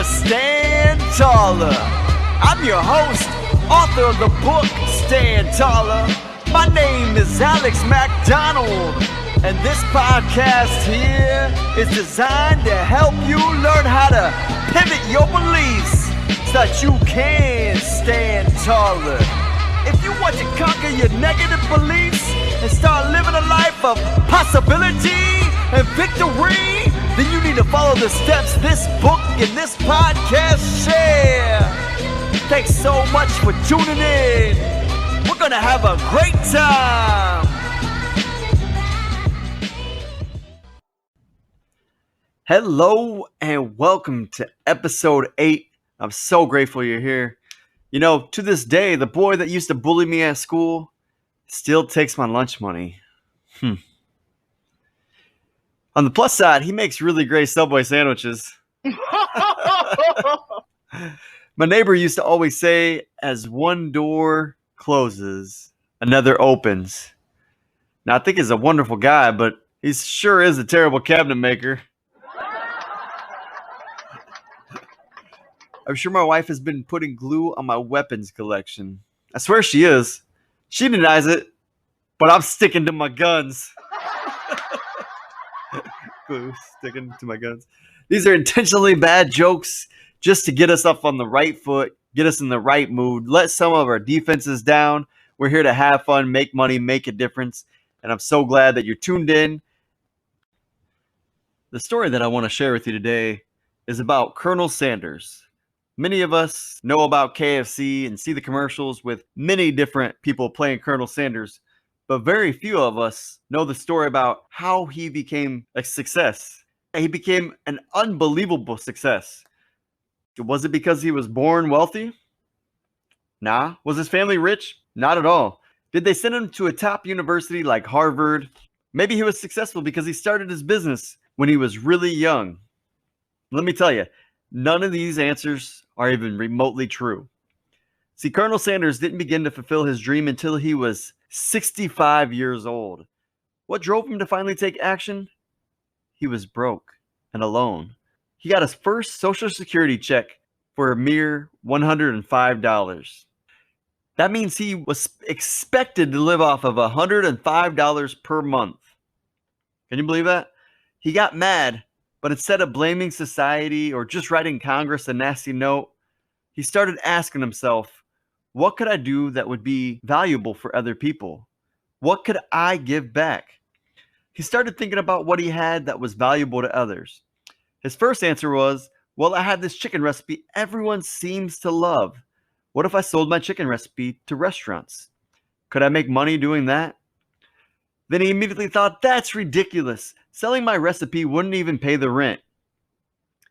Stand Taller. I'm your host, author of the book Stand Taller. My name is Alex MacDonald, and this podcast here is designed to help you learn how to pivot your beliefs so that you can stand taller. If you want to conquer your negative beliefs and start living a life of possibility and victory, then you need to follow the steps this book and this podcast share. Thanks so much for tuning in. We're gonna have a great time. Hello and welcome to episode 8. I'm so grateful you're here. You know, to this day, the boy that used to bully me at school still takes my lunch money. On the plus side, he makes really great Subway sandwiches. My neighbor used to always say, as one door closes, another opens. Now, I think he's a wonderful guy, but he sure is a terrible cabinet maker. I'm sure my wife has been putting glue on my weapons collection. I swear she is. She denies it, but I'm sticking to my guns. Glue sticking to my guns. These are intentionally bad jokes just to get us up on the right foot, get us in the right mood, let some of our defenses down. We're here to have fun, make money, make a difference, and I'm so glad that you're tuned in. The story that I want to share with you today is about Colonel Sanders. Many of us know about KFC and see the commercials with many different people playing Colonel Sanders, but very few of us know the story about how he became a success. He became an unbelievable success. Was it because he was born wealthy? Nah. Was his family rich? Not at all. Did they send him to a top university like Harvard? Maybe he was successful because he started his business when he was really young. Let me tell you, none of these answers are even remotely true. See, Colonel Sanders didn't begin to fulfill his dream until he was 65 years old. What drove him to finally take action? He was broke and alone. He got his first Social Security check for a mere $105. That means he was expected to live off of $105 per month. Can you believe that? He got mad, but instead of blaming society or just writing Congress a nasty note, he started asking himself, what could I do that would be valuable for other people? What could I give back? He started thinking about what he had that was valuable to others. His first answer was, well, I have this chicken recipe everyone seems to love. What if I sold my chicken recipe to restaurants? Could I make money doing that? Then he immediately thought, that's ridiculous. Selling my recipe wouldn't even pay the rent.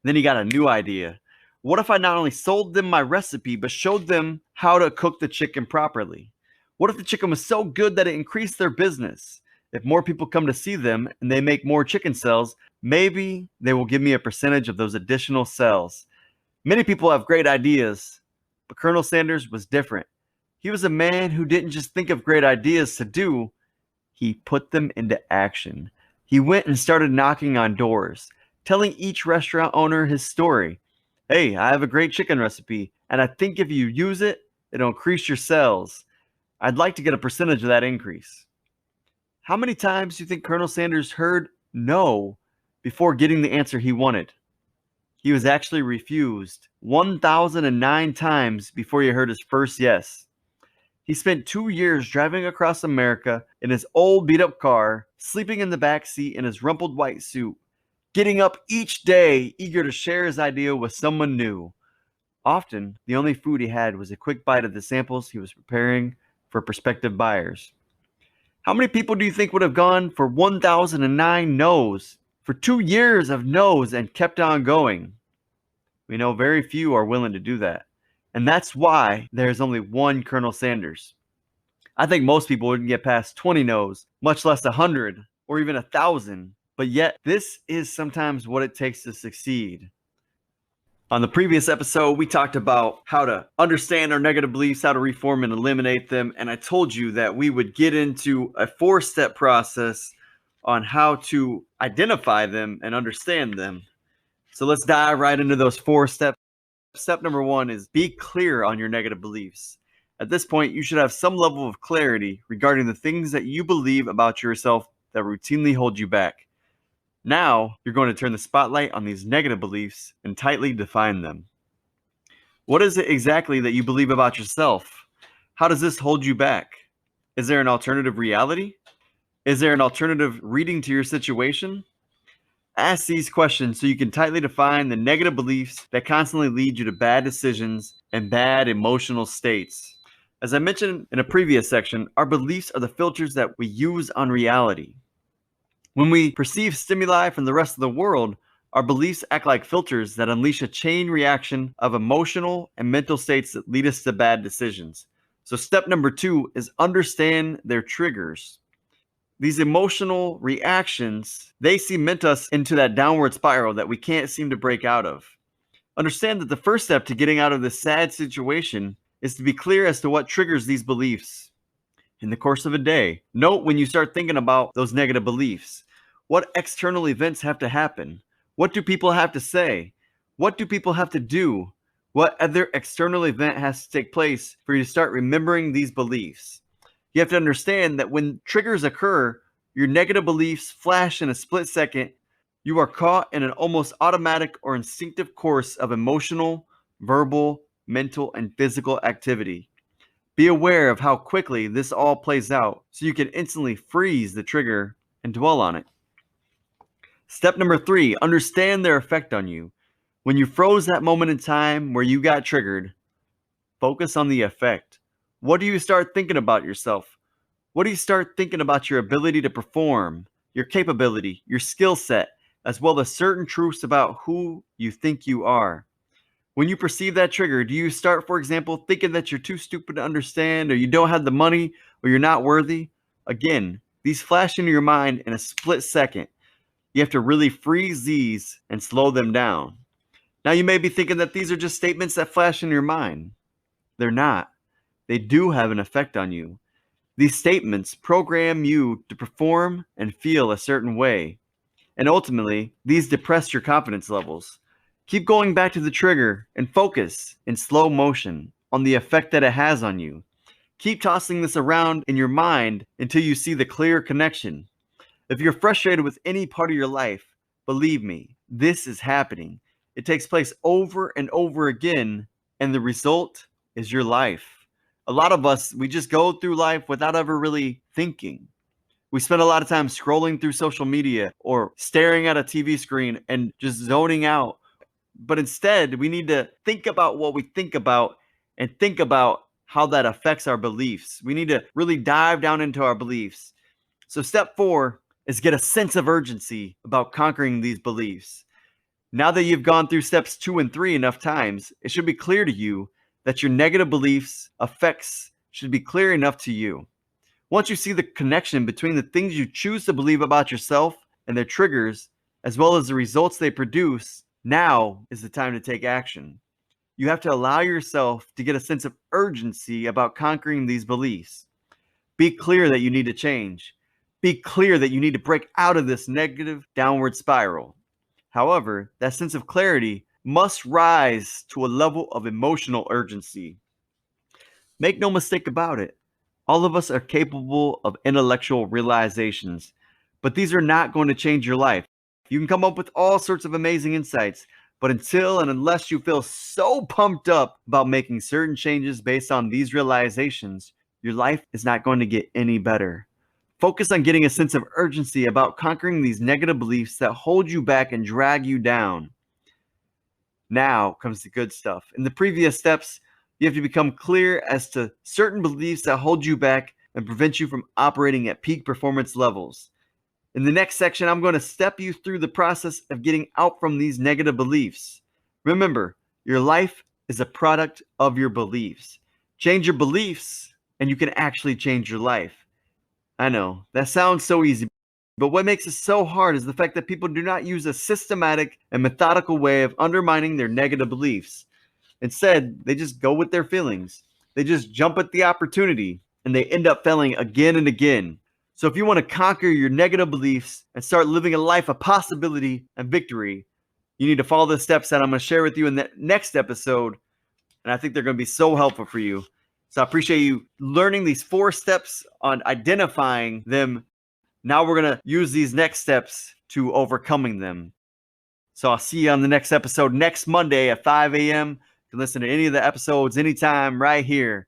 Then he got a new idea. What if I not only sold them my recipe, but showed them how to cook the chicken properly? What if the chicken was so good that it increased their business? If more people come to see them and they make more chicken sales, maybe they will give me a percentage of those additional sales. Many people have great ideas, but Colonel Sanders was different. He was a man who didn't just think of great ideas to do, he put them into action. He went and started knocking on doors, telling each restaurant owner his story. Hey, I have a great chicken recipe, and I think if you use it, it'll increase your sales. I'd like to get a percentage of that increase. How many times do you think Colonel Sanders heard no before getting the answer he wanted? He was actually refused 1,009 times before he heard his first yes. He spent 2 years driving across America in his old beat-up car, sleeping in the back seat in his rumpled white suit, getting up each day eager to share his idea with someone new. Often, the only food he had was a quick bite of the samples he was preparing for prospective buyers. How many people do you think would have gone for 1,009 no's, for 2 years of no's and kept on going? We know very few are willing to do that. And that's why there's only one Colonel Sanders. I think most people wouldn't get past 20 no's, much less 100 or even 1,000. But yet, this is sometimes what it takes to succeed. On the previous episode, we talked about how to understand our negative beliefs, how to reform and eliminate them. And I told you that we would get into a 4-step process on how to identify them and understand them. So let's dive right into those 4 steps. Step number one is be clear on your negative beliefs. At this point, you should have some level of clarity regarding the things that you believe about yourself that routinely hold you back. Now, you're going to turn the spotlight on these negative beliefs and tightly define them. What is it exactly that you believe about yourself? How does this hold you back? Is there an alternative reality? Is there an alternative reading to your situation? Ask these questions so you can tightly define the negative beliefs that constantly lead you to bad decisions and bad emotional states. As I mentioned in a previous section, our beliefs are the filters that we use on reality. When we perceive stimuli from the rest of the world, our beliefs act like filters that unleash a chain reaction of emotional and mental states that lead us to bad decisions. So step number two is understand their triggers. These emotional reactions, they cement us into that downward spiral that we can't seem to break out of. Understand that the first step to getting out of this sad situation is to be clear as to what triggers these beliefs. In the course of a day, note when you start thinking about those negative beliefs. What external events have to happen? What do people have to say? What do people have to do? What other external event has to take place for you to start remembering these beliefs? You have to understand that when triggers occur, your negative beliefs flash in a split second. You are caught in an almost automatic or instinctive course of emotional, verbal, mental, and physical activity. Be aware of how quickly this all plays out so you can instantly freeze the trigger and dwell on it. Step number three, understand their effect on you. When you froze that moment in time where you got triggered, focus on the effect. What do you start thinking about yourself? What do you start thinking about your ability to perform, your capability, your skill set, as well as certain truths about who you think you are? When you perceive that trigger, do you start, for example, thinking that you're too stupid to understand, or you don't have the money, or you're not worthy? Again, these flash into your mind in a split second. You have to really freeze these and slow them down. Now, you may be thinking that these are just statements that flash in your mind. They're not. They do have an effect on you. These statements program you to perform and feel a certain way. And ultimately, these depress your confidence levels. Keep going back to the trigger and focus in slow motion on the effect that it has on you. Keep tossing this around in your mind until you see the clear connection. If you're frustrated with any part of your life, believe me, this is happening. It takes place over and over again, and the result is your life. A lot of us, we just go through life without ever really thinking. We spend a lot of time scrolling through social media or staring at a TV screen and just zoning out. But instead, we need to think about what we think about and think about how that affects our beliefs. We need to really dive down into our beliefs. So step four is get a sense of urgency about conquering these beliefs. Now that you've gone through steps 2 and 3 enough times, it should be clear to you that your negative beliefs effects should be clear enough to you. Once you see the connection between the things you choose to believe about yourself and their triggers, as well as the results they produce, now is the time to take action. You have to allow yourself to get a sense of urgency about conquering these beliefs. Be clear that you need to change. Be clear that you need to break out of this negative downward spiral. However, that sense of clarity must rise to a level of emotional urgency. Make no mistake about it. All of us are capable of intellectual realizations, but these are not going to change your life. You can come up with all sorts of amazing insights, but until and unless you feel so pumped up about making certain changes based on these realizations, your life is not going to get any better. Focus on getting a sense of urgency about conquering these negative beliefs that hold you back and drag you down. Now comes the good stuff. In the previous steps, you have to become clear as to certain beliefs that hold you back and prevent you from operating at peak performance levels. In the next section, I'm going to step you through the process of getting out from these negative beliefs. Remember, your life is a product of your beliefs. Change your beliefs, and you can actually change your life. I know, that sounds so easy, but what makes it so hard is the fact that people do not use a systematic and methodical way of undermining their negative beliefs. Instead, they just go with their feelings. They just jump at the opportunity, and they end up failing again and again. So if you want to conquer your negative beliefs and start living a life of possibility and victory, You need to follow the steps that I'm going to share with you in the next episode. And I think they're going to be so helpful for you. So I appreciate you learning these 4 steps on identifying them. Now we're going to use these next steps to overcoming them. So I'll see you on the next episode next Monday at 5 a.m. You can listen to any of the episodes anytime right here.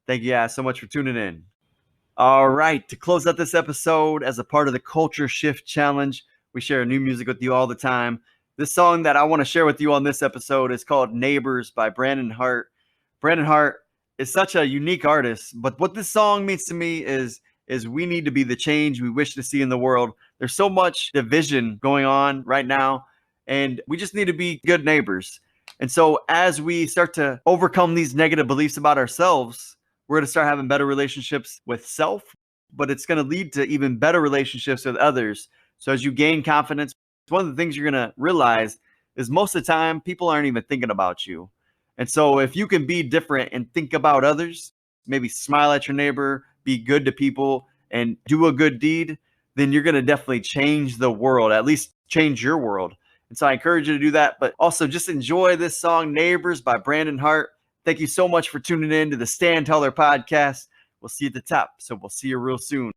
Thank you guys so much for tuning in. All right, to close out this episode, as a part of the Culture Shift Challenge, we share new music with you all the time. This song that I want to share with you on this episode is called Neighbors by Brandon Hart. Brandon Hart is such a unique artist, but what this song means to me is we need to be the change we wish to see in the world. There's so much division going on right now, and we just need to be good neighbors. And so as we start to overcome these negative beliefs about ourselves, we're going to start having better relationships with self, but it's going to lead to even better relationships with others. So as you gain confidence, one of the things you're going to realize is most of the time, people aren't even thinking about you. And so if you can be different and think about others, maybe smile at your neighbor, be good to people, and do a good deed, then you're going to definitely change the world, at least change your world. And so I encourage you to do that, but also just enjoy this song, Neighbors by Brandon Hart. Thank you so much for tuning in to the Stand Taller podcast. We'll see you at the top. So we'll see you real soon.